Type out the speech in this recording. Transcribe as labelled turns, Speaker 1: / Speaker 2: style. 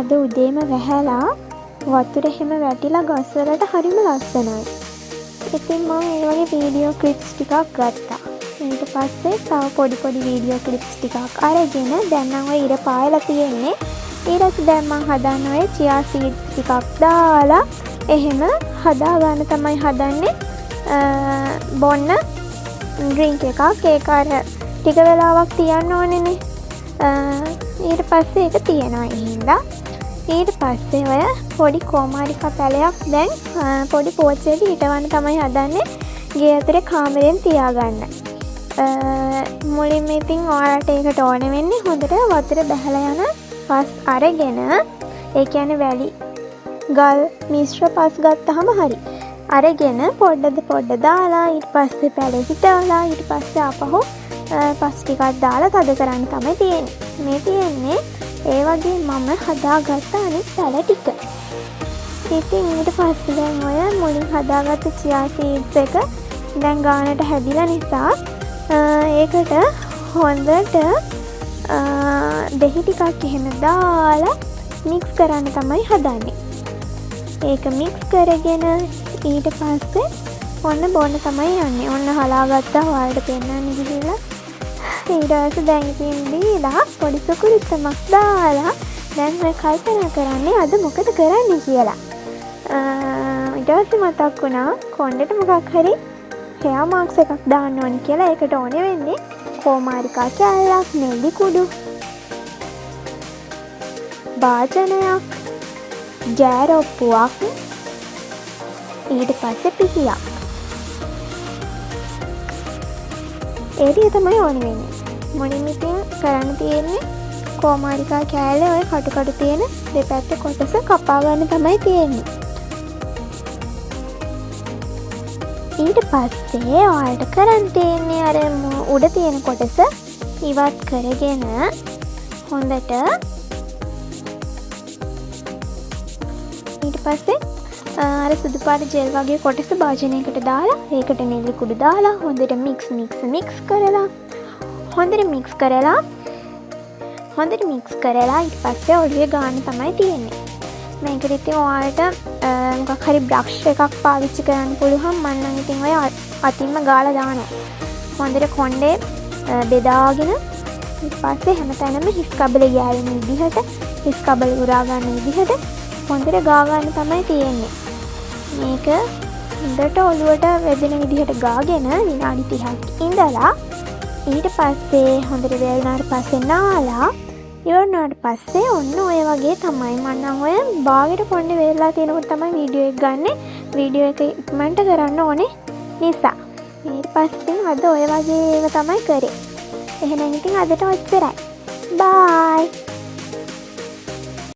Speaker 1: අද උදේම වැහැලා වතුර එහෙම වැටිලා ගස්වලට හරිම ලස්සනයි. ඉතින් මම ඒ වගේ වීඩියෝ ක්ලිප්ස් ටිකක් ගත්තා. ඊට පස්සේ තව පොඩි වීඩියෝ ක්ලිප්ස් ටිකක් අරගෙන දැන් නම් ඔය ඉර පායලා තියෙන්නේ. ඊට පස්සේ දැන් මම හදන්නේ ඔය chia seeds ටිකක් දාලා එහෙම හදා ගන්න තමයි හදන්නේ. බොන්න ඩ්‍රින්ක් එකක්. ඒක අර ටික වෙලාවක් තියන්න ඕනේනේ. ඊට පස්සේ ඒක තියනවා හින්දා ඊට පස්සේ ඔය පොඩි කොමාරිකා පැලයක් දැන් පොඩි පෝච්චියක හිටවන්න තමයි හදන්නේ ගේ ඇතුලේ කාමරෙන් තියාගන්න. මුලින්ම ඉතින් ඔයාලට ඒකට ඕන වෙන්නේ හොඳට වතුර බැහැලා යන පස් අරගෙන ඒ කියන්නේ වැලි ගල් මිශ්‍ර පස් ගත්තාම හරි. අරගෙන පොඩ්ඩ දාලා ඊට පස්සේ පැලේ හිටවලා ඊට පස්සේ ආපහු පස් ටිකක් දාලා තද කරන්න තමයි තියෙන්නේ. මේ තියෙන්නේ ඒ වගේ මම හදාගත්ත අනිත් පැල ටික. ඉතින් ඊට පස්සේ දැන් ඔය මුලින් හදාගත්ත chia seeds එක දැන් ගානට හැදිලා නිසා ඒකට හොඳට දෙහි ටිකක් එහෙම දාලා මික්ස් කරන්න තමයි හදන්නේ. ඒක මික්ස් කරගෙන ඊට පස්සේ ඔන්න බොන්න තමයි යන්නේ. ඔන්න හලාගත්තා ඔයාලට පෙන්නන්න ගිහිල්ලා ඊට පස්සේ දැන් ඉතින් දීලා පොඩි සුකුරුත්තමක් දාලා දැන් මම කල්පනා කරන්නේ අද මොකද කරන්නේ කියලා. ඊට පස්සේ මතක් වුණා කොණ්ඩේට මොකක් හරි hair marks එකක් දාන්න ඕනේ කියලා. ඒකට ඕනේ වෙන්නේ කොමාරිකා කෑල්ලක්, නෙල්ලි කුඩු, භාජනයක්, ජෑරොප්පුවක්, ඊට පස්සේ පිහියක්. ඒ ටික තමයි ඕනේ වෙන්නේ. මුලින්ම ඉතින් කරන්න තියෙන්නේ කොමාරිකා කෑල්ලේ ඔය කටු තියෙන දෙපැත්ත කොටස කපා ගන්න තමයි තියෙන්නේ. ඊට පස්සේ ඔයාලට කරන්න තියෙන්නේ අර උඩ තියෙන කොටස ඉවත් කරගෙන හොඳට ඊට පස්සේ අර සුදු පාට ජෙල් වගේ කොටස භාජනයකට දාලා ඒකට නෙල්ලි කුඩු දාලා හොඳට මික්ස් කරලා මික්ස් කරලා ඊට පස්සේ ඔළුවේ ගාන්න තමයි තියෙන්නේ. මේකට ඉතින් ඔයාලට මොකක් හරි බ්‍රෂ් එකක් පාවිච්චි කරන්න පුළුවන්. මම නම් ඉතින් ඔය අතින්ම ගාලා දානවා. හොඳට කොණ්ඩේ බෙදාගෙන ඊට පස්සේ හැමතැනම හිස් කබල ගෑවෙන විදිහට හිස් කබල උරා ගන්න විදිහට හොඳට ගා ගන්න තමයි තියෙන්නේ. මේක හොඳට ඔළුවට වැදෙන විදිහට ගාගෙන විනාඩි 30ක් ඉඳලා ඊට පස්සේ හොඳට වේලුණාට පස්සේ නාලා ඉවරනාට පස්සේ ඔන්න ඔය වගේ තමයි. මම නම් ඔය බාගෙට කොණ්ඩේ වේලලා තියෙනකොට තමයි වීඩියෝ එක ගන්නෙ. වීඩියෝ එක ඉක්මනට කරන්න ඕනේ නිසා. ඊට පස්සේ අද ඔය වගේ ඒවා තමයි කරේ. එහෙනම් ඉතින් අදට ඔච්චරයි. බයි.